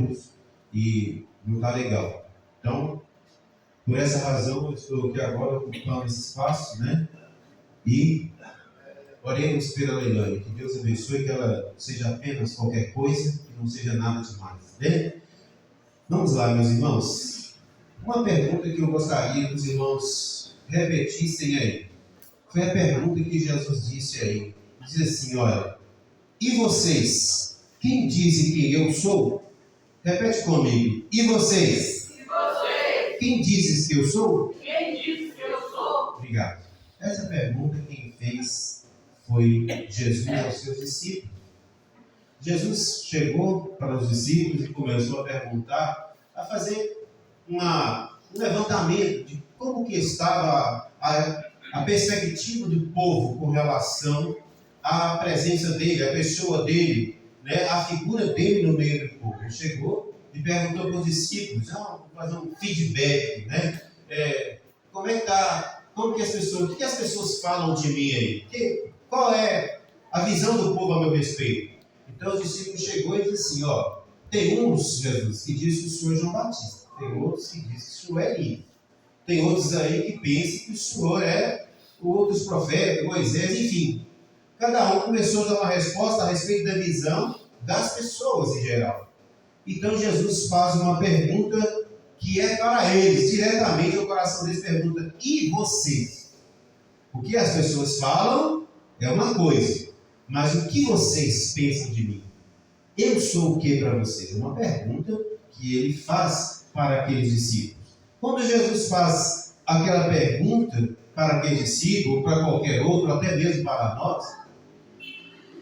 nervoso e não está legal. Então, por essa razão, eu estou aqui agora ocupando esse espaço, né? E oremos pela Leilane, que Deus abençoe, que ela seja apenas qualquer coisa, que não seja nada demais, né? Vamos lá, meus irmãos. Uma pergunta que eu gostaria que os irmãos repetissem aí. Foi a pergunta que Jesus disse aí. Diz assim, olha, e vocês? Quem dizem que eu sou? Repete comigo. E vocês? E vocês? Quem dizes que eu sou? Quem diz que eu sou? Obrigado. Essa pergunta quem fez foi Jesus aos seus discípulos. Jesus chegou para os discípulos e começou a perguntar, a fazer um levantamento de como que estava a perspectiva do povo com relação à presença dele, à pessoa dele, né, a figura dele no meio do povo. Ele chegou e perguntou para os discípulos, fazer um feedback, né? Como é que está? Como que as pessoas, o que as pessoas falam de mim aí? Qual é a visão do povo a meu respeito? Então os discípulos chegou e disse assim, tem uns, Jesus, que diz que o Senhor é João Batista, tem outros que diz que o Senhor é Elias, tem outros aí que pensam que o Senhor é outros profetas, Moisés, enfim. Cada um começou a dar uma resposta a respeito da visão das pessoas em geral. Então Jesus faz uma pergunta que é para eles, diretamente ao coração deles, pergunta, e vocês? O que as pessoas falam é uma coisa, mas o que vocês pensam de mim? Eu sou o que para vocês? É uma pergunta que ele faz para aqueles discípulos. Quando Jesus faz aquela pergunta para aquele discípulo, ou para qualquer outro, até mesmo para nós,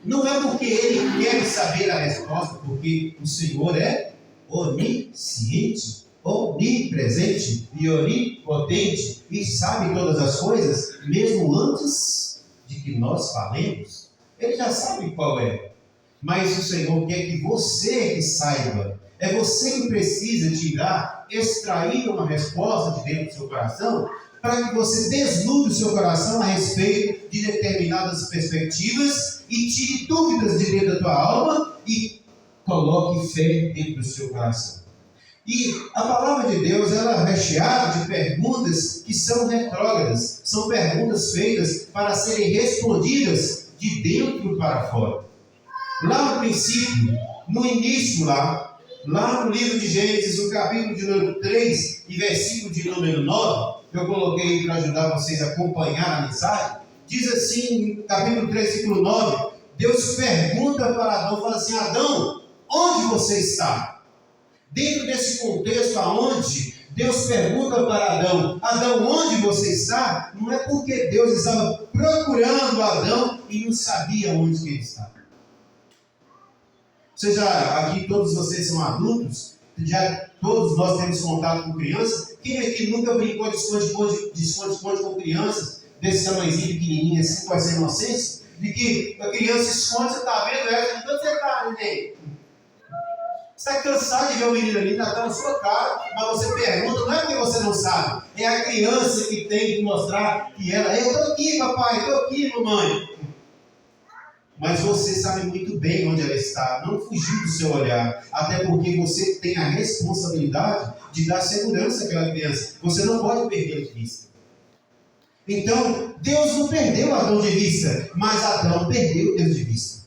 não é porque ele quer saber a resposta, porque o Senhor é onisciente, onipresente e onipotente e sabe todas as coisas, mesmo antes de que nós falemos. Ele já sabe qual é. Mas o Senhor quer que você que saiba. É você que precisa tirar, extrair uma resposta de dentro do seu coração, para que você desnude o seu coração a respeito de determinadas perspectivas e tire dúvidas de dentro da tua alma e coloque fé dentro do seu coração. E a palavra de Deus, ela é recheada de perguntas que são retrógradas, são perguntas feitas para serem respondidas de dentro para fora. Lá no princípio, no início lá no livro de Gênesis, no capítulo de número 3 e versículo de número 9, que eu coloquei para ajudar vocês a acompanhar a mensagem, diz assim, no capítulo 3, versículo 9, Deus pergunta para Adão, fala assim, Adão, onde você está? Dentro desse contexto aonde Deus pergunta para Adão, Adão, onde você está? Não é porque Deus estava procurando Adão e não sabia onde que ele estava. Aqui todos vocês são adultos, já todos nós temos contato com crianças. Quem aqui nunca brincou de esconde-esconde com crianças, desse tamanhozinho pequenininho assim, com essa inocência? De que a criança esconde, você está vendo ela, onde você está, neném? Você está cansado de ver o menino ali, está na sua cara, mas você pergunta, não é porque você não sabe, é a criança que tem que mostrar que ela, eu estou aqui papai, estou aqui mamãe. Mas você sabe muito bem onde ela está, não fugir do seu olhar, até porque você tem a responsabilidade de dar segurança àquela criança, você não pode perder de vista. Então, Deus não perdeu Adão de vista, mas Adão perdeu Deus de vista.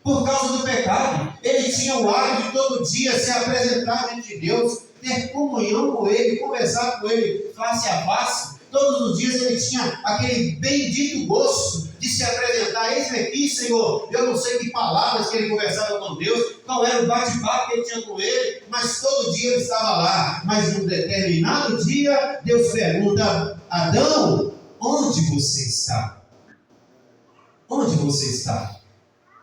Por causa do pecado, ele tinha o hábito de todo dia se apresentar diante de Deus, ter comunhão com Ele, conversar com Ele face a face. Todos os dias ele tinha aquele bendito gosto de se apresentar. Eis-me aqui, Senhor. Eu não sei que palavras que ele conversava com Deus, qual era o bate-papo que ele tinha com Ele, mas todo dia ele estava lá. Mas num determinado dia, Deus pergunta, Adão, onde você está? Onde você está?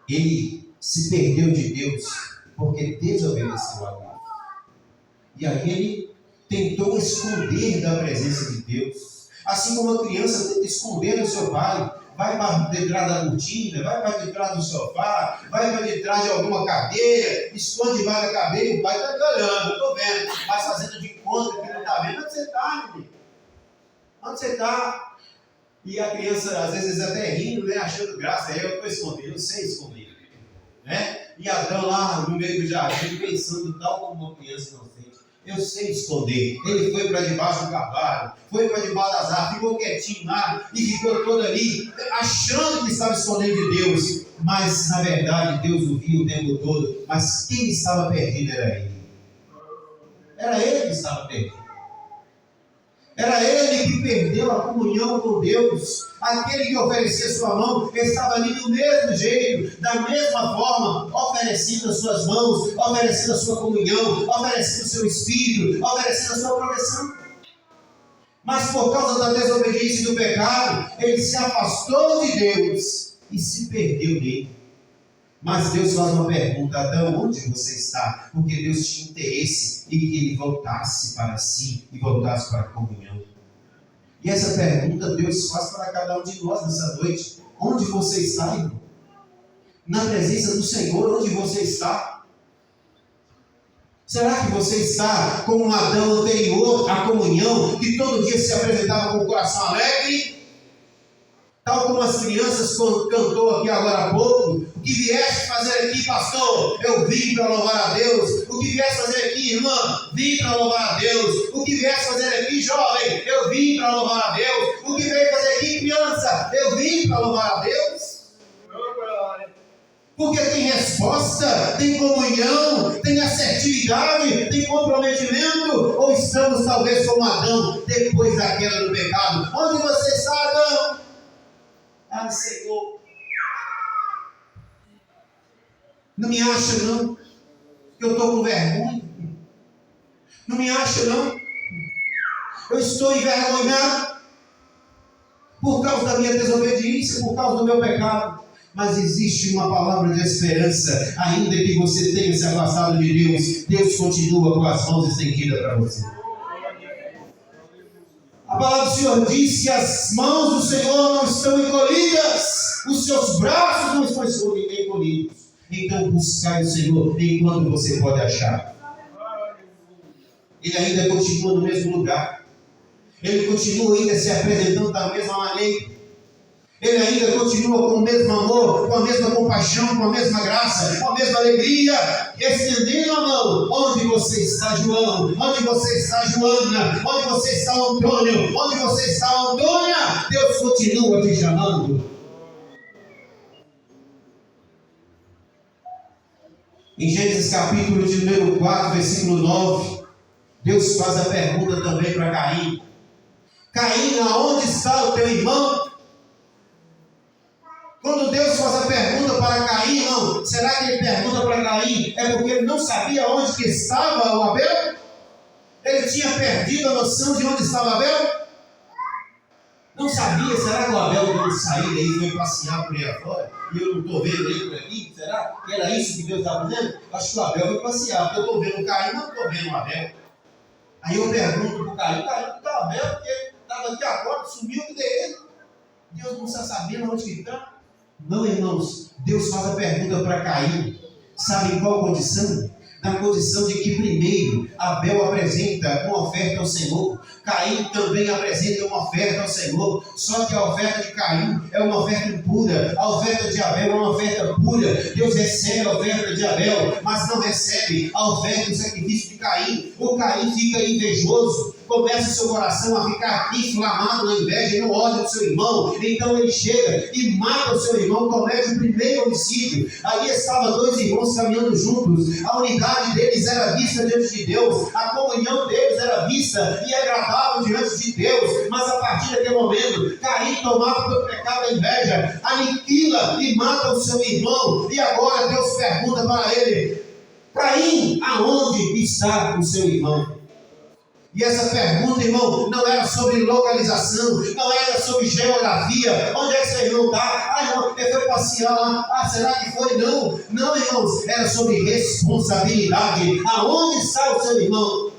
Ele se perdeu de Deus porque desobedeceu a Deus. E aí ele tentou esconder da presença de Deus. Assim como uma criança tenta esconder do seu pai, vai para detrás da cortina, vai para detrás do sofá, vai para detrás de alguma cadeira, esconde debaixo da cadeira e o pai está te olhando, eu estou vendo, mas fazendo de conta que não está vendo. Onde você está, menino? Onde você está? E a criança, às vezes, até rindo, né, achando graça, eu estou escondendo, eu sei esconder. Né? E Adão lá no meio do jardim, pensando tal como uma criança inocente. Eu sei esconder. Ele foi para debaixo do cavalo, foi para debaixo das árvores, ficou quietinho lá e ficou todo ali, achando que estava escondendo de Deus. Mas na verdade Deus o viu o tempo todo. Mas quem estava perdido era ele. Era ele que estava perdido. Era ele que perdeu a comunhão com Deus. Aquele que oferecia sua mão estava ali do mesmo jeito, da mesma forma, oferecendo as suas mãos, oferecendo a sua comunhão, oferecendo o seu espírito, oferecendo a sua proteção. Mas por causa da desobediência e do pecado, ele se afastou de Deus e se perdeu dele. Mas Deus faz uma pergunta: Adão, onde você está? Porque Deus tinha interesse em que ele voltasse para si e voltasse para a comunhão. E essa pergunta Deus faz para cada um de nós nessa noite: onde você está, irmão? Na presença do Senhor, onde você está? Será que você está como um Adão anterior à comunhão, que todo dia se apresentava com o coração alegre? Tal como as crianças cantou aqui agora há pouco: o que vieste fazer aqui, pastor? Eu vim para louvar a Deus. O que vieste fazer aqui, irmã? Vim para louvar a Deus. O que vieste fazer aqui, jovem? Eu vim para louvar a Deus. O que veio fazer aqui, criança? Eu vim para louvar a Deus. Porque tem resposta, tem comunhão, tem assertividade, tem comprometimento. Ou estamos talvez como Adão, depois da queda do pecado? Onde você está, Adão? Ah, Senhor, não me acha não, que eu estou com vergonha. Não me acha não, eu estou envergonhado por causa da minha desobediência, por causa do meu pecado. Mas existe uma palavra de esperança. Ainda que você tenha se afastado de Deus, Deus continua com as mãos estendidas para você. A palavra do Senhor diz que as mãos do Senhor não estão encolhidas, os seus braços não estão encolhidos. Então buscai o Senhor enquanto você pode achar. Ele ainda continua no mesmo lugar. Ele continua ainda se apresentando da mesma maneira. Ele ainda continua com o mesmo amor, com a mesma compaixão, com a mesma graça, com a mesma alegria, estendendo a mão. Onde você está, João? Onde você está, Joana? Onde você está, Antônio? Onde você está, Antônia? Deus continua te chamando. Em Gênesis capítulo de número 4, versículo 9, Deus faz a pergunta também para Caim: Caim, aonde está o teu irmão? Quando Deus faz a pergunta para Caim, não, será que ele pergunta para Caim é porque ele não sabia onde que estava o Abel? Ele tinha perdido a noção de onde estava Abel? Não sabia? Será que o Abel deu saída e foi passear por aí afora? E eu não estou vendo ele por aqui? Será que era isso que Deus estava dizendo? Acho que o Abel foi passear, porque eu estou vendo o Caim, mas não estou vendo o Abel. Aí eu pergunto para o Caim: Caim, está o Abel? Porque estava aqui agora, sumiu dele. Deus não está sabendo onde que está. Não, irmãos, Deus faz a pergunta para Caim. Sabe em qual condição? Na condição de que primeiro Abel apresenta uma oferta ao Senhor, Caim também apresenta uma oferta ao Senhor. Só que a oferta de Caim é uma oferta impura, a oferta de Abel é uma oferta pura. Deus recebe a oferta de Abel, mas não recebe a oferta do sacrifício de Caim. O Caim fica invejoso, começa o seu coração a ficar inflamado na inveja e no ódio do seu irmão. Então ele chega e mata o seu irmão, comete o primeiro homicídio. Ali estavam dois irmãos caminhando juntos, a unidade deles era vista diante de Deus, a comunhão deles era vista e agradável diante de Deus. Mas a partir daquele momento, Caim, tomado pelo pecado da inveja, aniquila e mata o seu irmão. E agora Deus pergunta para ele: Caim, aonde está o seu irmão? E essa pergunta, irmão, não era sobre localização, não era sobre geografia. Onde é que seu irmão está? Ah, não, ele foi passear lá. Ah, será que foi? Não, não, irmãos, era sobre responsabilidade. Aonde está o seu irmão?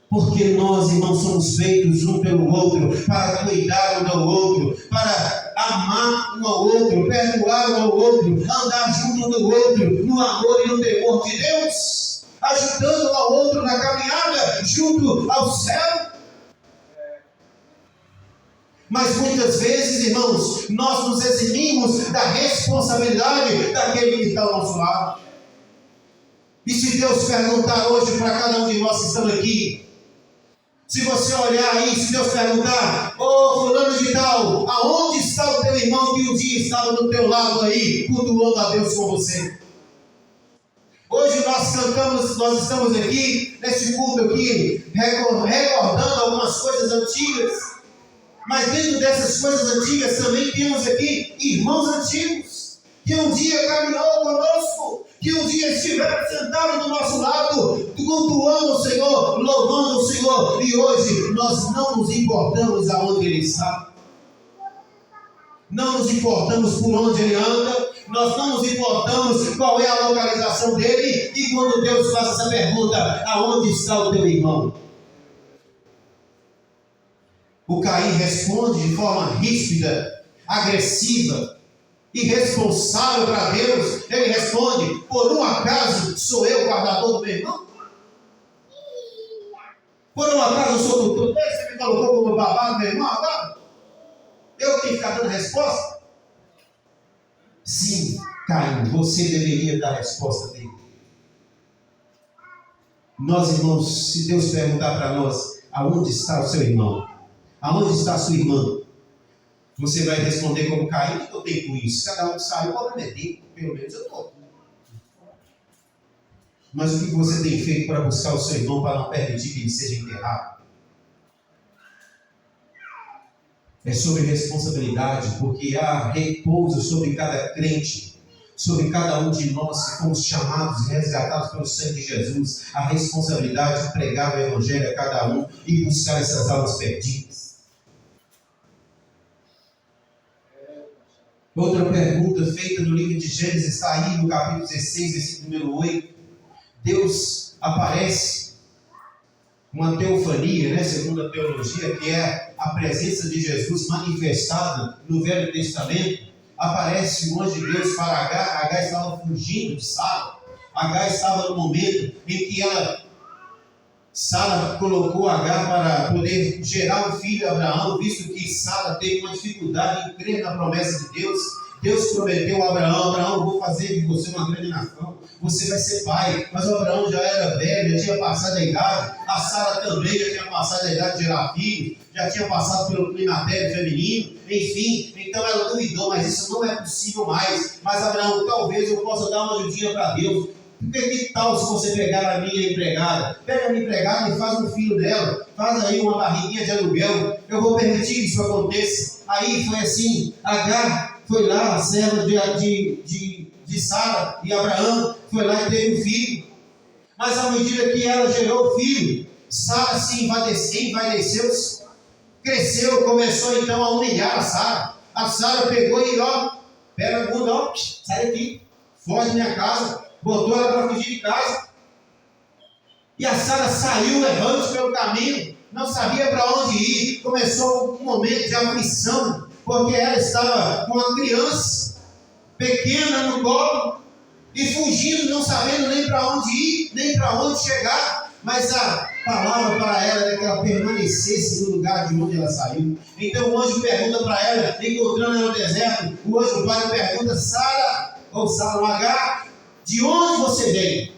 Porque nós, irmãos, somos feitos um pelo outro, para cuidar um do outro, para amar um ao outro, perdoar um ao outro, andar junto um do outro, no amor e no temor de Deus, ajudando um ao outro na caminhada junto ao céu. Mas muitas vezes, irmãos, nós nos eximimos da responsabilidade daquele que está ao nosso lado. E se Deus perguntar hoje para cada um de nós que estamos aqui, se você olhar aí, se Deus perguntar, fulano de tal, aonde está o teu irmão que um dia estava do teu lado aí, cultuando a Deus com você? Hoje nós cantamos, nós estamos aqui, nesse culto aqui, recordando algumas coisas antigas, mas dentro dessas coisas antigas também temos aqui irmãos antigos, que um dia caminhou conosco, que um dia estiveram sentados do nosso lado, cultuando o Senhor, louvando o Senhor, e hoje nós não nos importamos aonde Ele está, não nos importamos por onde Ele anda, nós não nos importamos qual é a localização dele, e quando Deus faz essa pergunta, aonde está o teu irmão? O Caim responde de forma ríspida, agressiva, irresponsável para Deus. Ele responde: por um acaso sou eu o guardador do meu irmão? Por um acaso eu sou o tutor? Você me colocou como babá do meu irmão agora? Eu tenho que ficar dando resposta? Sim, Caim, você deveria dar a resposta dele. Nós, irmãos, se Deus perguntar para nós, aonde está o seu irmão? Aonde está a sua irmã? Você vai responder como Caim: o que eu tenho com isso? Cada um que saiu, pode meter, pelo menos eu estou. Mas o que você tem feito para buscar o seu irmão, para não permitir que ele seja enterrado? É sobre responsabilidade, porque há repouso sobre cada crente, sobre cada um de nós que fomos chamados e resgatados pelo sangue de Jesus, a responsabilidade de pregar o Evangelho a cada um e buscar essas almas perdidas. Outra pergunta feita no livro de Gênesis está aí no capítulo 16, versículo número 8. Deus aparece, uma teofania, né, segundo a teologia, que é a presença de Jesus manifestada no Velho Testamento. Aparece o anjo de Deus para Agar. Agar estava fugindo de Sara. Agar estava no momento em que Sara colocou Agar para poder gerar um filho a Abraão, visto que Sara teve uma dificuldade em crer na promessa de Deus. Deus prometeu a Abraão: vou fazer de você uma grande nação, você vai ser pai. Mas o Abraão já era velho, já tinha passado a idade. A Sara também já tinha passado a idade de gerar filhos, já tinha passado pelo climatério feminino, enfim. Então ela duvidou: mas isso não é possível mais. Mas Abraão: talvez eu possa dar uma ajudinha para Deus. Que tal se você pegar a minha empregada? Pega a minha empregada e faz um filho dela, faz aí uma barriguinha de aluguel, eu vou permitir que isso aconteça. Aí foi assim: Agar foi lá, a serva de Sara, e Abraão foi lá e teve um filho. Mas à medida que ela gerou o filho, Sara se envaideceu, cresceu, começou então a humilhar a Sara. A Sara pegou e pega a bunda, sai daqui, foge da minha casa, botou ela para fugir de casa. E a Sara saiu errante pelo caminho, não sabia para onde ir. Começou um momento de aflição, porque ela estava com uma criança pequena no colo e fugindo, não sabendo nem para onde ir, nem para onde chegar. Mas a palavra para ela era que ela permanecesse no lugar de onde ela saiu. Então o anjo pergunta para ela, encontrando ela no deserto, o anjo pai pergunta: Sara, ou Sara, Agar, de onde você vem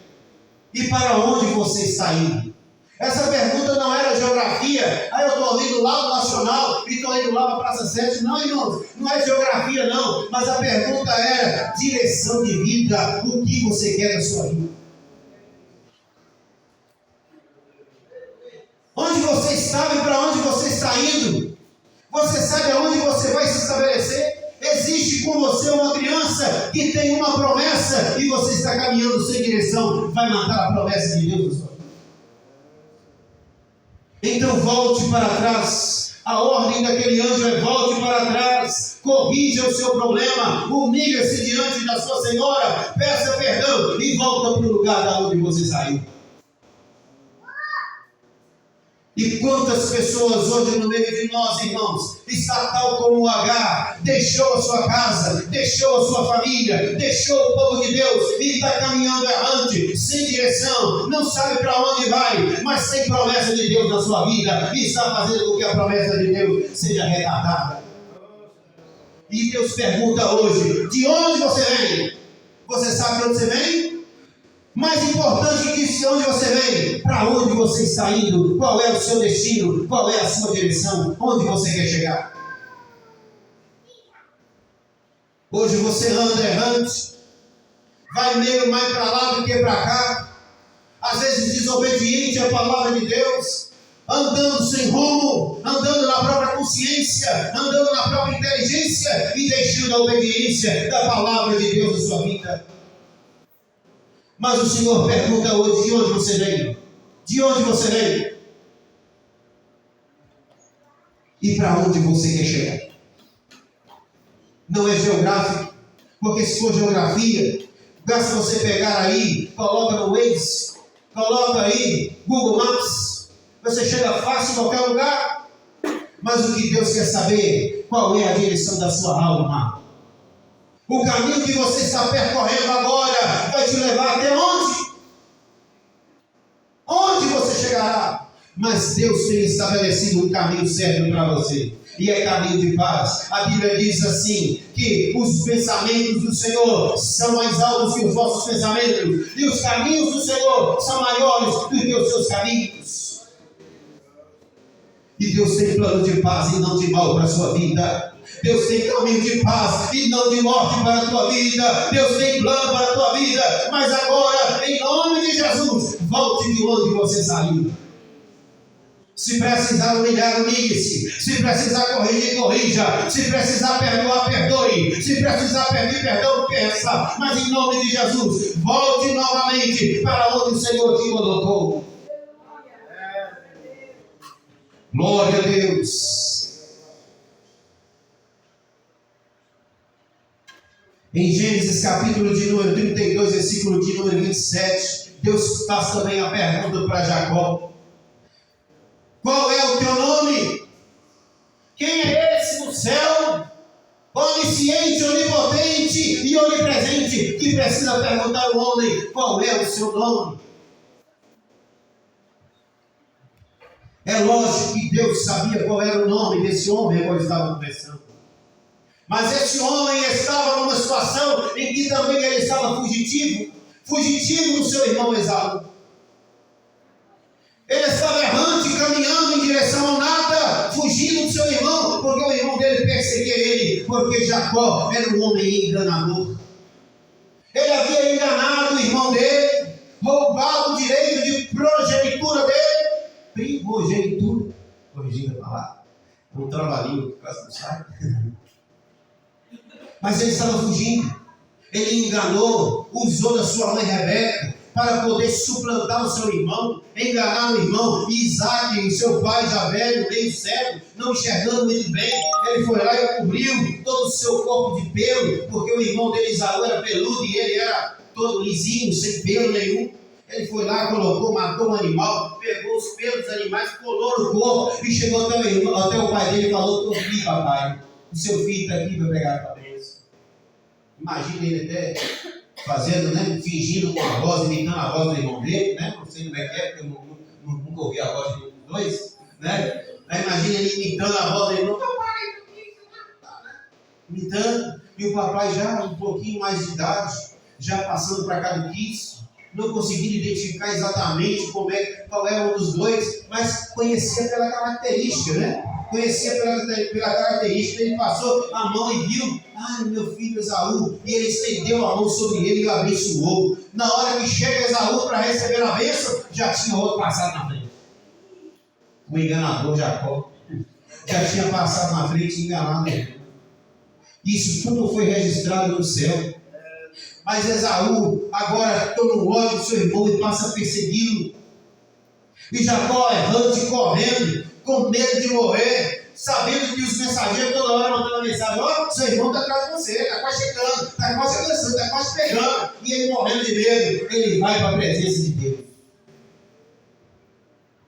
e para onde você está indo? Essa pergunta não era geografia. Eu estou indo lá no Nacional e estou indo lá para a Praça 7. Não, irmãos, não é geografia não. Mas a pergunta era direção de vida. O que você quer da sua vida? Onde você está e para onde você está indo? Você sabe aonde você vai se estabelecer? Existe com você uma criança que tem uma promessa e você está caminhando sem direção. Vai matar a promessa de Deus na sua vida. Então volte para trás. A ordem daquele anjo é: volte para trás, corrija o seu problema, humilha-se diante da sua senhora, peça perdão e volta para o lugar da onde você saiu. E quantas pessoas hoje no meio de nós, irmãos, está tal como o Agar, deixou a sua casa, deixou a sua família, deixou o povo de Deus e está caminhando errante, sem direção, não sabe para onde vai, mas tem promessa de Deus na sua vida e está fazendo com que a promessa de Deus seja retardada. E Deus pergunta hoje: de onde você vem? Você sabe de onde você vem? Mais importante que de onde você vem, para onde você está indo, qual é o seu destino, qual é a sua direção, onde você quer chegar. Hoje você anda errante, vai meio mais para lá do que para cá, às vezes desobediente à palavra de Deus, andando sem rumo, andando na própria consciência, andando na própria inteligência e deixando a obediência da palavra de Deus na sua vida. Mas o Senhor pergunta hoje: de onde você veio? De onde você veio? E para onde você quer chegar? Não é geográfico, porque se for geografia, basta você pegar aí, coloca no Waze, coloca aí Google Maps, você chega fácil em qualquer lugar. Mas o que Deus quer saber, qual é a direção da sua alma? O caminho que você está percorrendo agora vai te levar até onde? Onde você chegará? Mas Deus tem estabelecido um caminho certo para você. E é caminho de paz. A Bíblia diz assim, que os pensamentos do Senhor são mais altos que os vossos pensamentos. E os caminhos do Senhor são maiores do que os seus caminhos. E Deus tem plano de paz e não de mal para a sua vida. Deus tem caminho de paz e não de morte para a tua vida. Deus tem plano para a tua vida. Mas agora, em nome de Jesus, volte de onde você saiu. Se precisar humilhar, humilhe-se. Se precisar corrigir, corrija. Se precisar perdoar, perdoe. Se precisar pedir perdão, peça. Mas em nome de Jesus, volte novamente para onde o Senhor te colocou. Glória a Deus. Em Gênesis capítulo de número 32, versículo de número 27, Deus faz também a pergunta para Jacó: qual é o teu nome? Quem é esse no céu, onisciente, onipotente e onipresente, que precisa perguntar ao homem qual é o seu nome? É lógico que Deus sabia qual era o nome desse homem quando estava conversando. Mas esse homem estava numa situação em que também ele estava fugitivo do seu irmão Esaú. Ele estava errante, caminhando em direção ao nada, fugindo do seu irmão, porque o irmão dele perseguia ele, porque Jacó era um homem enganador. Ele havia enganado o irmão dele, roubado o direito de progenitura dele, primogenitura, corrigindo a palavra, é um trabalhinho que quase não sai. Mas ele estava fugindo, ele enganou, usou da sua mãe Rebeca para poder suplantar o seu irmão, enganar o irmão. Isaac, o seu pai já velho, meio cego, não enxergando muito bem, ele foi lá e cobriu todo o seu corpo de pelo, porque o irmão dele, Esaú, era peludo e ele era todo lisinho, sem pelo nenhum. Ele foi lá, colocou, matou um animal, pegou os pelos dos animais, colou no corpo e chegou até o pai dele e falou: estou aqui, papai, o seu filho está aqui para pegar a cabeça. Imagina ele até fazendo, né, fingindo com a voz, imitando a voz do irmão dele, né? Não sei como é que é, porque eu nunca ouvi a voz de um dos dois, né? Imagina ele imitando a voz do irmão, papai, imitando, e o papai já um pouquinho mais de idade, já passando para cada quis, não conseguindo identificar exatamente qual era um dos dois, mas conhecia pela característica, né? Conhecia pela característica. Ele passou a mão e viu: meu filho Esaú, e ele estendeu a mão sobre ele e o abençoou. Na hora que chega Esaú para receber a bênção, já tinha outro passado na frente. O enganador Jacó já tinha passado na frente e enganado ele. Isso tudo foi registrado no céu. Mas Esaú agora toma o ódio do seu irmão e passa a persegui-lo. E Jacó errante, correndo, com medo de morrer, sabendo que os mensageiros toda hora mandando mensagem: seu irmão está atrás de você, está quase chegando, está quase alcançando, está quase pegando. E ele morrendo de medo, ele vai para a presença de Deus.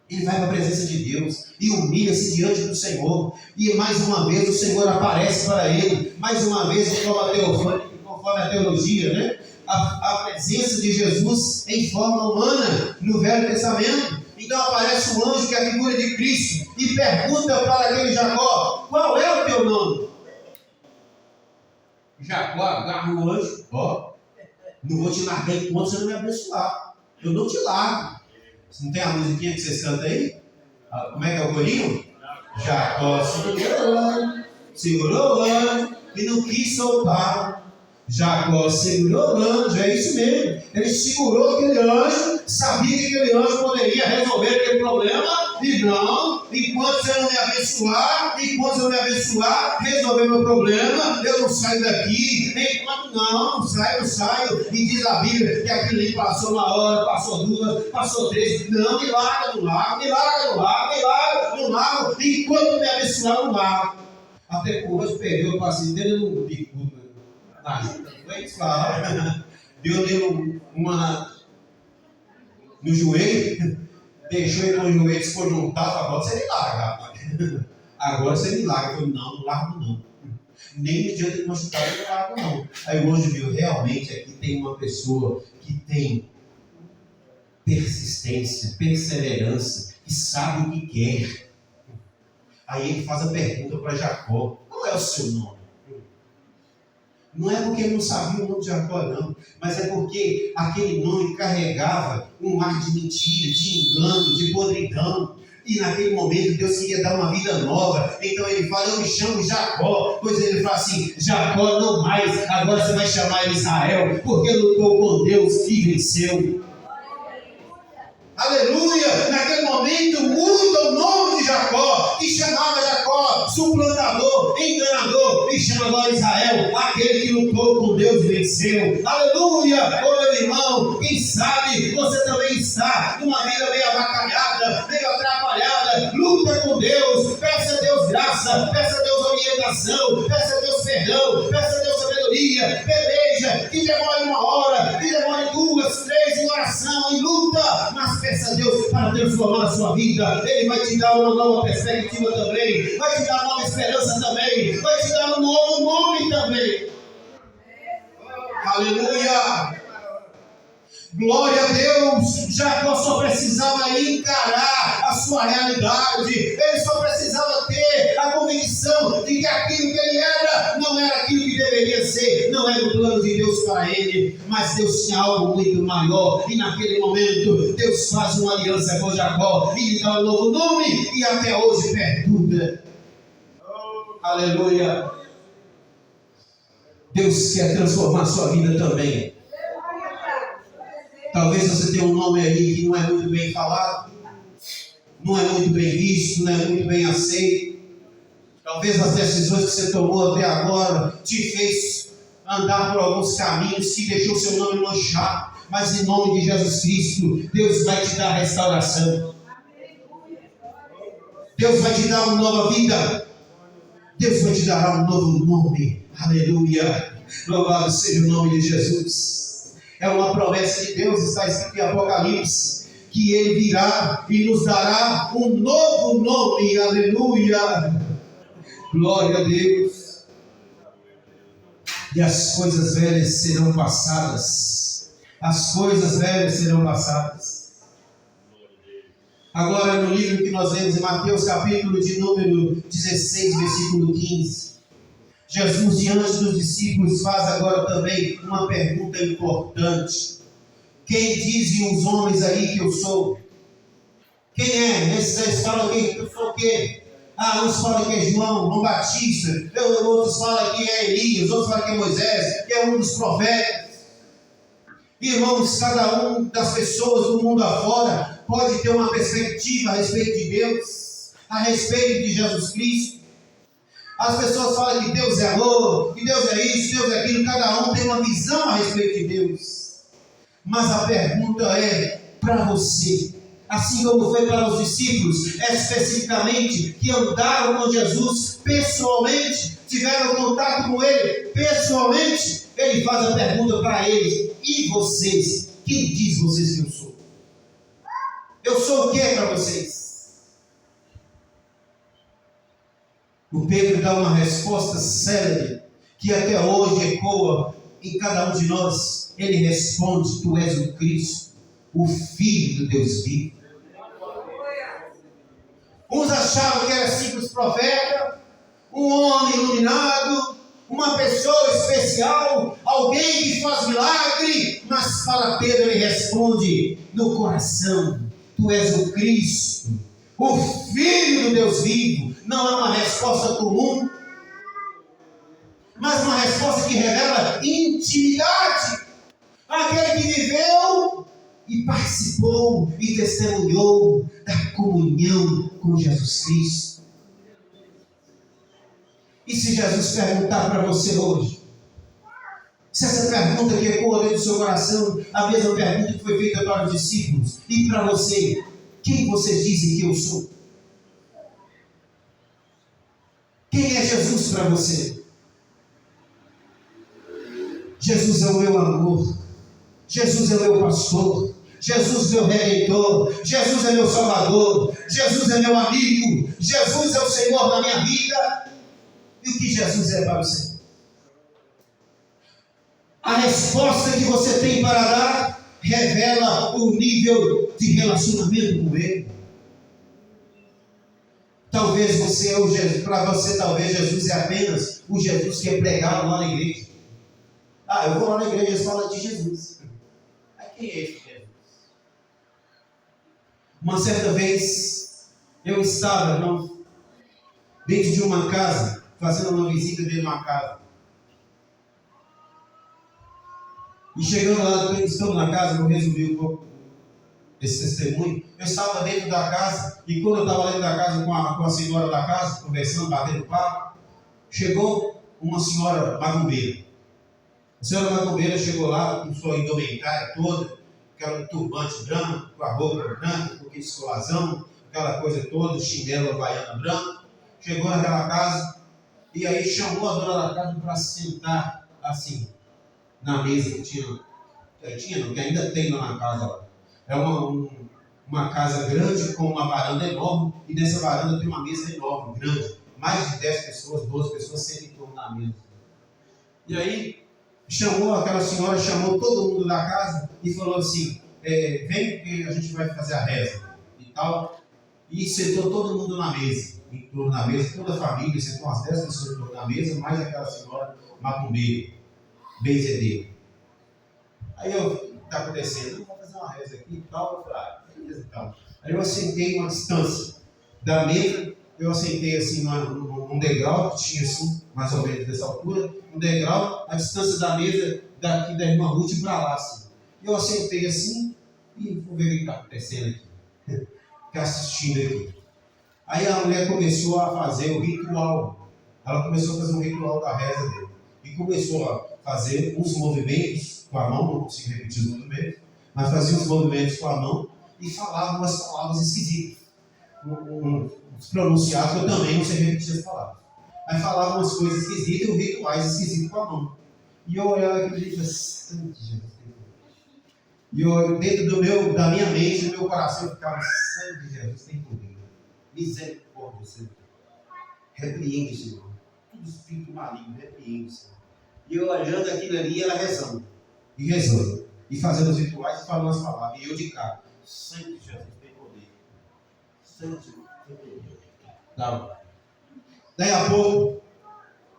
Ele vai para a presença de Deus e humilha-se diante do Senhor. E mais uma vez o Senhor aparece para ele. Mais uma vez, conforme a teologia, né? A presença de Jesus em forma humana no Velho Testamento. Então aparece um anjo que é a figura de Cristo e pergunta para aquele Jacó: qual é o teu nome? Jacó agarra o anjo: não vou te largar enquanto você não me abençoar. Eu não te largo. Não tem a musiquinha que vocês cantam aí? Como é que é o corinho? Jacó segurou o anjo e não quis soltar. Jacó segurou o anjo, é isso mesmo. Ele segurou aquele anjo, sabia que aquele anjo poderia resolver aquele problema. E não, enquanto você não me abençoar, resolver meu problema, eu não saio daqui. Enquanto não saio. E diz a Bíblia que aquilo ali passou uma hora, passou duas, passou três. Não, me larga no lago. Enquanto me abençoar, no lago. Até que o anjo perdeu o passinho dele no bico. Deus deu uma no joelho, deixou ele com o joelho desconjuntar, agora você me larga, rapaz. Agora você me larga. Eu falei: não largo não. Nem no dia de machucar eu não largo não. Aí o anjo viu: realmente aqui tem uma pessoa que tem persistência, perseverança e sabe o que quer. Aí ele faz a pergunta para Jacó: qual é o seu nome? Não é porque ele não sabia o nome de Jacó, não, mas é porque aquele nome carregava um ar de mentira, de engano, de podridão. E naquele momento Deus queria dar uma vida nova. Então ele fala: eu me chamo Jacó. Pois ele fala assim: Jacó não mais, agora você vai chamar ele Israel, porque lutou com Deus e venceu. Aleluia! Naquele momento muda o nome de Jacó, que chamava Jacó suplantador, enganador, e chama agora Israel, aquele que lutou com Deus e venceu. Aleluia! Ô meu irmão, quem sabe você também está numa vida meio avacalhada, meio atrapalhada. Luta com Deus, peça a Deus graça, peça a Deus orientação, peça a Deus perdão, peça a Deus sabedoria, peleja, que demore uma hora, que demore 2, 3 em oração, em luta, mas peça a Deus para transformar a sua vida. Ele vai te dar uma nova perspectiva também, vai te dar uma nova esperança também, vai te dar um novo nome também. Aleluia! Glória a Deus! Jacó só precisava encarar a sua realidade. Ele só precisava ter a convicção de que aquilo que ele era não era aquilo que deveria ser. Não era o plano de Deus para ele, mas Deus tinha algo muito maior. E naquele momento Deus faz uma aliança com Jacó e lhe dá um novo nome, e até hoje perdura. Aleluia! Deus quer transformar a sua vida também. Talvez você tenha um nome aí que não é muito bem falado, não é muito bem visto, não é muito bem aceito. Talvez as decisões que você tomou até agora te fez andar por alguns caminhos que deixou seu nome manchado. Mas em nome de Jesus Cristo, Deus vai te dar restauração. Deus vai te dar uma nova vida. Deus vai te dar um novo nome. Aleluia! Louvado seja o nome de Jesus. É uma promessa de Deus, está escrito em Apocalipse, que Ele virá e nos dará um novo nome. Aleluia! Glória a Deus! E as coisas velhas serão passadas. As coisas velhas serão passadas. Agora no livro que nós lemos em Mateus capítulo de número 16, versículo 15. Jesus, diante dos discípulos, faz agora também uma pergunta importante. Quem dizem os homens aí que eu sou? Quem é? Esses falam que eu sou o quê? Uns falam que é João Batista, outros falam que é Elias, outros falam que é Moisés, que é um dos profetas. Irmãos, cada um das pessoas do mundo afora pode ter uma perspectiva a respeito de Deus, a respeito de Jesus Cristo. As pessoas falam que Deus é amor, que Deus é isso, Deus é aquilo. Cada um tem uma visão a respeito de Deus. Mas a pergunta é para você, assim como foi para os discípulos, especificamente, que andaram com Jesus pessoalmente, tiveram contato com Ele pessoalmente. Ele faz a pergunta para eles: e vocês? Quem diz vocês que eu sou? Eu sou o que para vocês? O Pedro dá uma resposta célere, que até hoje ecoa em cada um de nós. Ele responde: tu és o Cristo, o Filho do Deus vivo. Uns achavam que era simples profeta, um homem iluminado, uma pessoa especial, alguém que faz milagre, mas para Pedro ele responde no coração: tu és o Cristo, o Filho do Deus vivo. Não é uma resposta comum, mas uma resposta que revela intimidade. Aquele que viveu e participou e testemunhou da comunhão com Jesus Cristo. E se Jesus perguntar para você hoje, se essa pergunta que ecoa dentro do seu coração, a mesma pergunta que foi feita para os discípulos, e para você, quem vocês dizem que eu sou? Quem é Jesus para você? Jesus é o meu amor, Jesus é o meu pastor, Jesus é meu redentor, Jesus é meu salvador, Jesus é meu amigo, Jesus é o Senhor da minha vida. E o que Jesus é para você? A resposta que você tem para dar revela o nível de relacionamento com Ele. Talvez você é o Jesus, para você talvez Jesus é apenas o Jesus que é pregado lá na igreja. Ah, eu vou lá na igreja e falo de Jesus. Mas quem é esse Jesus? Uma certa vez eu estava dentro de uma casa, fazendo uma visita dentro de uma casa. E chegando lá, estamos na casa, eu resumi um pouco esse testemunho. Eu estava dentro da casa, e quando eu estava dentro da casa com a senhora da casa, conversando, batendo papo, chegou uma senhora macumbeira. A senhora macumbeira chegou lá com sua indumentária toda, aquela turbante branco, com a roupa branca, com aquele escolazão, aquela coisa toda, chinelo havaiana branco. Chegou naquela casa e aí chamou a dona da casa para sentar assim, na mesa que que ainda tem lá na casa. Lá. É uma casa grande com uma varanda enorme, e nessa varanda tem uma mesa enorme, grande. Mais de 10 pessoas, 12 pessoas sentam em torno da mesa. E aí aquela senhora chamou todo mundo da casa e falou assim: vem que a gente vai fazer a reza e tal. E sentou todo mundo na mesa, em torno da mesa, toda a família, sentou umas 10 pessoas em torno da mesa, mais aquela senhora macumbeira, benzedeira. Aí o que está acontecendo? Eu vou fazer uma reza aqui e tal. Eu falei: beleza e tal. Aí eu assentei uma distância da mesa, eu assentei assim num degrau, que tinha assim, mais ou menos dessa altura, um degrau, a distância da mesa daqui da irmã Ruth para lá, assim. Eu assentei assim e vou ver o que está acontecendo aqui. Ficar assistindo aqui. Aí a mulher começou a fazer o ritual. Ela começou a fazer um ritual da reza dele. E começou a fazer uns movimentos com a mão, não consigo repetir os movimentos, mas fazia uns movimentos com a mão e falava umas palavras esquisitas. Uns pronunciados que eu também não sei repetir as palavras. Aí falava umas coisas esquisitas e uns rituais esquisitos com a mão. E eu olhava e falei: e eu, dentro da minha mente, do meu coração, eu ficava: sangue de Jesus tem poder. Misericórdia, Senhor. Repreende, Senhor. Todo espírito maligno, repreende, Senhor. E eu olhando aquilo ali, ela rezando. E rezando. E fazendo os rituais e falando as palavras. E eu de cara: sangue de Jesus tem poder. Sangue de Jesus tem poder. Tá. Daí a pouco,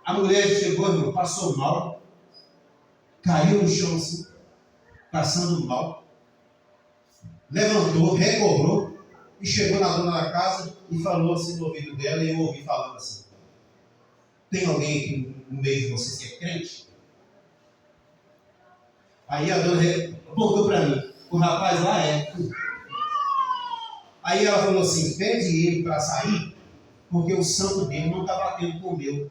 a mulher chegou, irmão, passou mal. Caiu no chão assim, passando mal. Levantou, recobrou. E chegou na dona da casa e falou assim no ouvido dela, e eu ouvi falando assim: tem alguém aqui no meio de vocês que é crente? Aí a dona apontou para mim: o rapaz lá é. Aí ela falou assim: pede ele para sair, porque o santo dele não está batendo com o meu.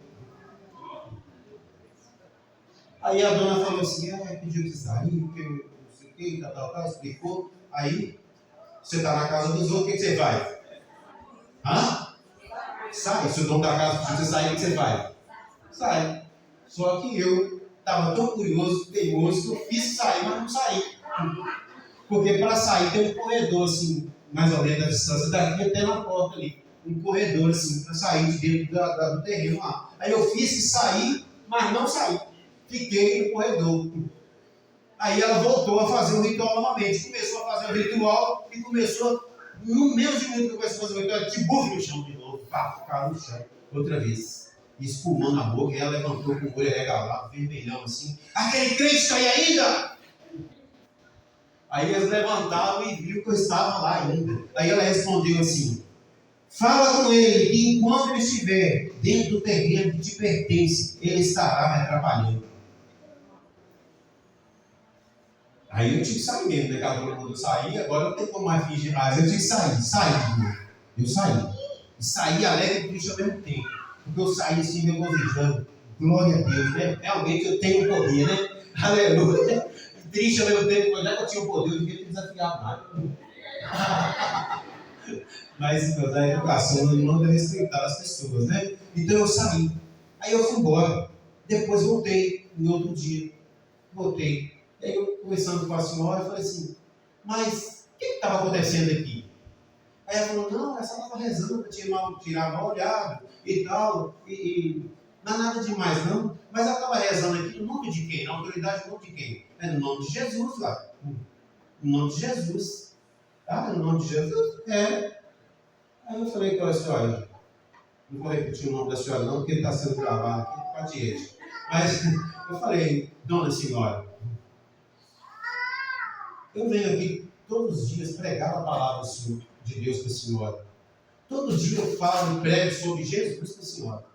Aí a dona falou assim: pediu que sair, porque não sei o que, tal, explicou. Aí você está na casa dos outros, o que você vai? Sai. Se o dono da casa precisa sair, o que você vai? Sai. Só que eu estava tão curioso, teimoso, que eu quis sair, mas não saí. Porque para sair tem um corredor assim, mais ou menos a distância daqui até na porta ali. Um corredor assim, para sair de dentro do terreno lá. Aí eu fiz que sair, mas não saí. Fiquei no corredor. Aí ela voltou a fazer o ritual novamente. Começou a fazer o ritual e começou, no menos de minuto que começou a fazer o ritual, ela tibuf no chão de novo. Pá, caiu no chão. Outra vez. Espumando a boca, e ela levantou com o olho regalado, vermelhão assim. Aquele crente está aí ainda? Aí eles levantaram e viram que eu estava lá ainda. Aí ela respondeu assim: fala com ele que enquanto ele estiver dentro do terreno que te pertence, ele estará me atrapalhando. Aí eu tive que sair mesmo, né? Quando eu saí, agora não tem como mais fingir mais. Eu tive que sair. Eu saí. E saí alegre e triste ao mesmo tempo. Porque eu saí assim, me regozijando. Glória a Deus, né? Realmente eu tenho poder, né? Aleluia. Triste ao mesmo tempo, já que eu tinha o poder, eu devia ter desafiado mais. Mas a educação não manda respeitar as pessoas, né? Então eu saí. Aí eu fui embora. Depois voltei, no outro dia. Voltei. Aí eu, conversando com a senhora, eu falei assim: mas o que estava acontecendo aqui? Aí ela falou: não, essa estava rezando para tirar mal olhado e tal. E não é nada demais, não. Mas ela estava rezando aqui no nome de quem? Na autoridade, no nome de quem? É no nome de Jesus lá. No nome de Jesus. Ah, no nome de Jesus? É. Aí eu falei para a senhora: não vou repetir o nome da senhora, não, porque ele está sendo gravado aqui para a dieta. Mas eu falei: dona senhora, eu venho aqui todos os dias pregar a palavra do Senhor, de Deus para a senhora. Todos os dias eu falo e prego sobre Jesus para a senhora.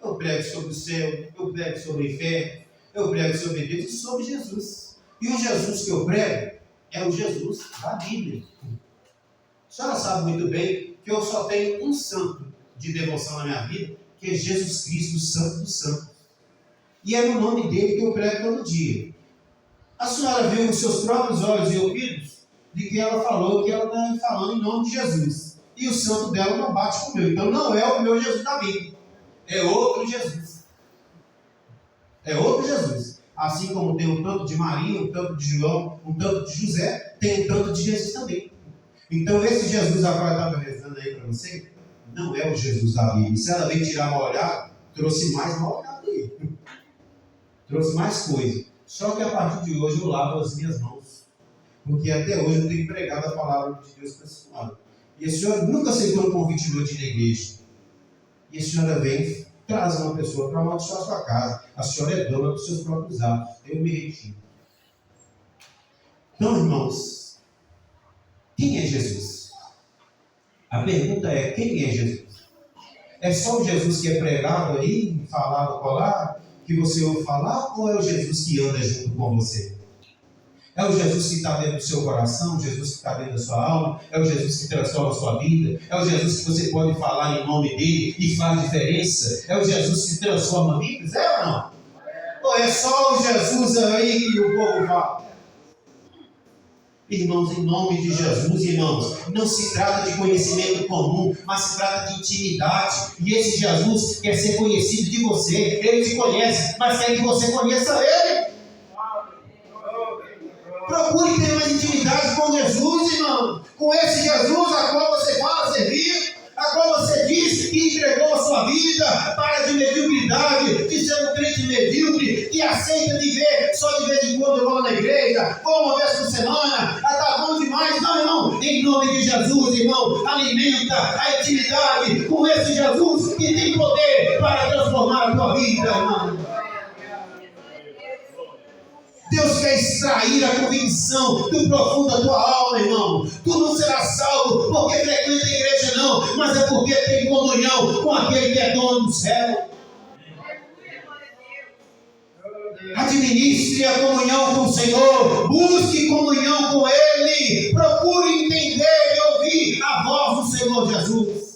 Eu prego sobre o céu, eu prego sobre o inferno, eu prego sobre Deus e sobre Jesus. E o Jesus que eu prego é o Jesus da Bíblia. A senhora sabe muito bem que eu só tenho um santo de devoção na minha vida, que é Jesus Cristo, o Santo dos Santos. E é no nome dele que eu prego todo dia. A senhora viu com seus próprios olhos e ouvidos de que ela falou que ela está falando em nome de Jesus. E o santo dela não bate com o meu. Então não é o meu Jesus da Bíblia. É outro Jesus. É outro Jesus. Assim como tem um tanto de Maria, um tanto de João, um tanto de José, tem um tanto de Jesus também. Então esse Jesus agora estava rezando aí para você, não é o Jesus da Bíblia. Se ela veio tirar mal olhado, trouxe mais mal olhado aí. Trouxe mais coisa. Só que a partir de hoje eu lavo as minhas mãos. Porque até hoje eu tenho pregado a palavra de Deus para a senhora. E a senhora nunca aceitou um convite meu de ir na igreja. E a senhora vem, traz uma pessoa para amaldiçoar a sua casa. A senhora é dona dos seus próprios atos. Eu me retiro. Então, irmãos, quem é Jesus? A pergunta é: quem é Jesus? É só o Jesus que é pregado aí, falado, colado, que você ouve falar, ou é o Jesus que anda junto com você? É o Jesus que está dentro do seu coração, o Jesus que está dentro da sua alma, é o Jesus que transforma a sua vida, é o Jesus que você pode falar em nome dele e faz diferença, é o Jesus que transforma vidas, é ou não? Ou é só o Jesus aí que o povo fala? Irmãos, em nome de Jesus, irmãos, não se trata de conhecimento comum, mas se trata de intimidade. E esse Jesus quer ser conhecido de você. Ele te conhece, mas quer que você conheça ele. Procure ter mais intimidade com Jesus, irmão. Com esse Jesus a qual você fala servir, a qual você diz que entregou a sua vida para de mediocridade, de ser um crente medíocre, que aceita viver só de vez em quando eu vou na igreja, ou uma vez por semana, está bom demais. Não, irmão, em nome de Jesus, irmão, alimenta a intimidade com esse Jesus que tem poder para transformar a tua vida, irmão. Deus quer extrair a convicção do profundo da tua alma, irmão. Tu não serás salvo porque frequenta a igreja, não, mas é porque tem comunhão com aquele que é dono do céu. Administre a comunhão com o Senhor, busque comunhão com Ele, procure entender e ouvir a voz do Senhor Jesus.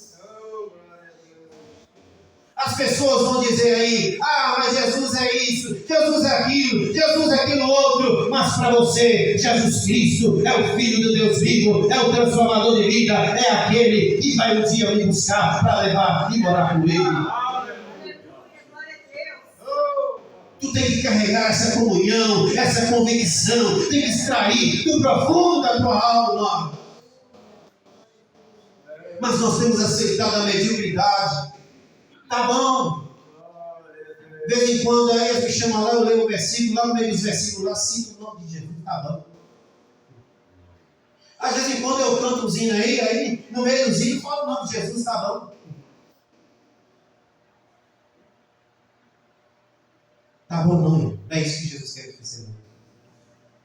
As pessoas vão dizer aí: ah, mas Jesus é isso, Jesus é aquilo, Jesus é aquilo outro. Mas para você, Jesus Cristo é o Filho do Deus vivo, é o transformador de vida, é aquele que vai um dia me buscar para levar e morar com Ele. Tu tem que carregar essa comunhão, essa convicção, tem que extrair do profundo da tua alma. Mas nós temos aceitado a mediocridade. Tá bom. De vez em quando aí eles me chamam lá, eu leio o versículo, lá no meio dos versículos, lá cito o nome de Jesus. Tá bom. Às vezes em quando eu canto um hino aí no meio do hino eu falo o nome de Jesus, tá bom. Tá bom não é isso que Jesus quer que você não.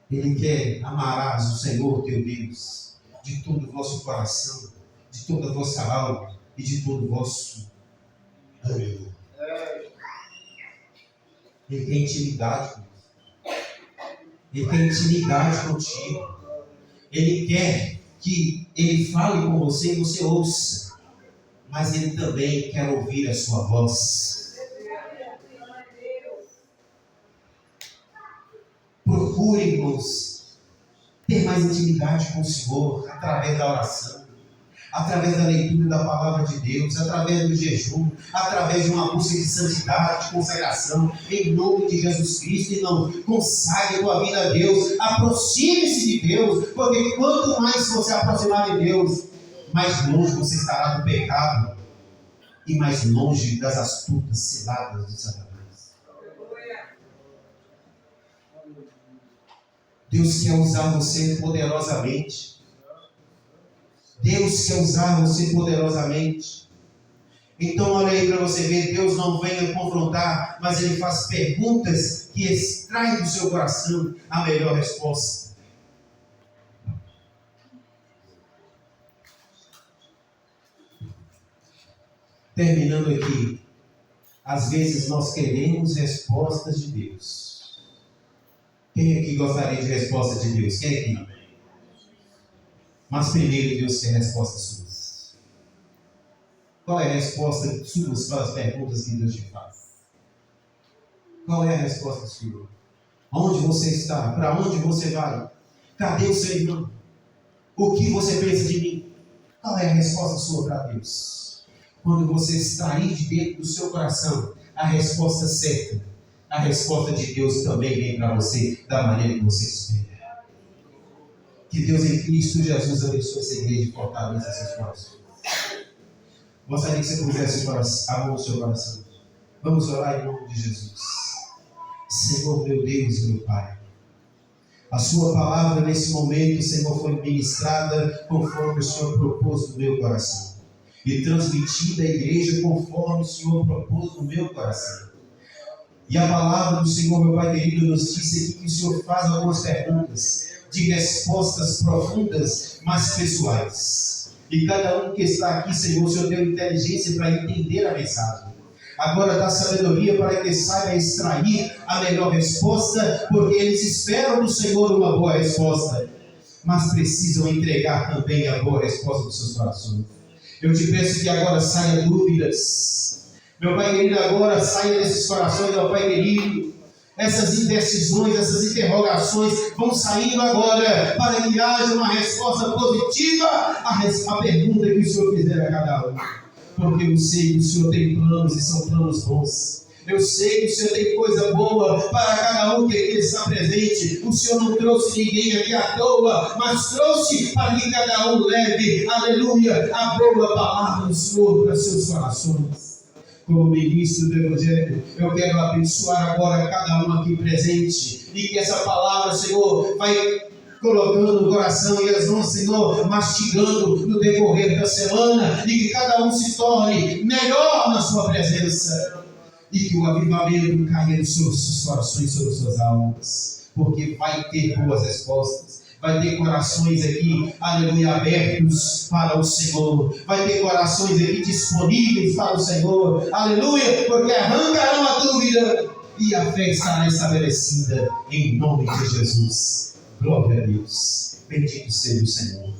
Ele quer amarás o Senhor teu Deus de todo o vosso coração, de toda a vossa alma e de todo o vosso ânimo. Ele tem intimidade com você. Ele tem intimidade contigo. Ele quer que Ele fale com você e você ouça. Mas Ele também quer ouvir a sua voz. Procure, irmãos, ter mais intimidade com o Senhor através da oração, através da leitura da palavra de Deus, através do jejum, através de uma busca de santidade, de consagração, em nome de Jesus Cristo. Irmão, consagre a tua vida a Deus, aproxime-se de Deus, porque quanto mais você aproximar de Deus, mais longe você estará do pecado e mais longe das astutas ciladas de Satanás. Deus quer usar você poderosamente. Deus quer usar você poderosamente. Então olha aí para você ver, Deus não vem confrontar, mas Ele faz perguntas que extraem do seu coração a melhor resposta. Terminando aqui, às vezes nós queremos respostas de Deus. Quem aqui gostaria de resposta de Deus? Quem aqui? Mas primeiro Deus quer respostas suas. Qual é a resposta suas para as perguntas que Deus te faz? Qual é a resposta sua? Onde você está? Para onde você vai? Cadê o seu irmão? O que você pensa de mim? Qual é a resposta sua para Deus? Quando você extrair de dentro do seu coração a resposta certa, a resposta de Deus também vem para você da maneira que você espera. Que Deus em Cristo Jesus abençoe essa igreja e fortaleça seus corações. Gostaria que você pusesse a mão no seu coração. Vamos orar em nome de Jesus. Senhor meu Deus e meu Pai, a sua palavra nesse momento, Senhor, foi ministrada conforme o Senhor propôs no meu coração e transmitida à igreja conforme o Senhor propôs no meu coração. E a palavra do Senhor, meu Pai querido, nos disse aqui que o Senhor faz algumas perguntas de respostas profundas, mas pessoais. E cada um que está aqui, Senhor, o Senhor deu inteligência para entender a mensagem. Agora dá sabedoria para que saiba extrair a melhor resposta, porque eles esperam do Senhor uma boa resposta, mas precisam entregar também a boa resposta dos seus corações. Eu te peço que agora saia dúvidas. Meu Pai querido, agora saia desses corações, meu Pai querido. Essas indecisões, essas interrogações vão saindo agora para que haja uma resposta positiva à pergunta que o Senhor fizer a cada um. Porque eu sei que o Senhor tem planos e são planos bons. Eu sei que o Senhor tem coisa boa para cada um que está presente. O Senhor não trouxe ninguém aqui à toa, mas trouxe para que cada um leve, aleluia, a boa palavra do Senhor para seus corações. Como ministro do Evangelho, eu quero abençoar agora cada um aqui presente, e que essa palavra, Senhor, vai colocando no coração e as mãos, Senhor, mastigando no decorrer da semana, e que cada um se torne melhor na sua presença, e que o avivamento caia nos seus corações, sobre as suas almas, porque vai ter boas respostas. Vai ter corações aqui, aleluia, abertos para o Senhor. Vai ter corações aqui disponíveis para o Senhor, aleluia, porque arrancarão a dúvida e a fé estará estabelecida em nome de Jesus. Glória a Deus. Bendito seja o Senhor.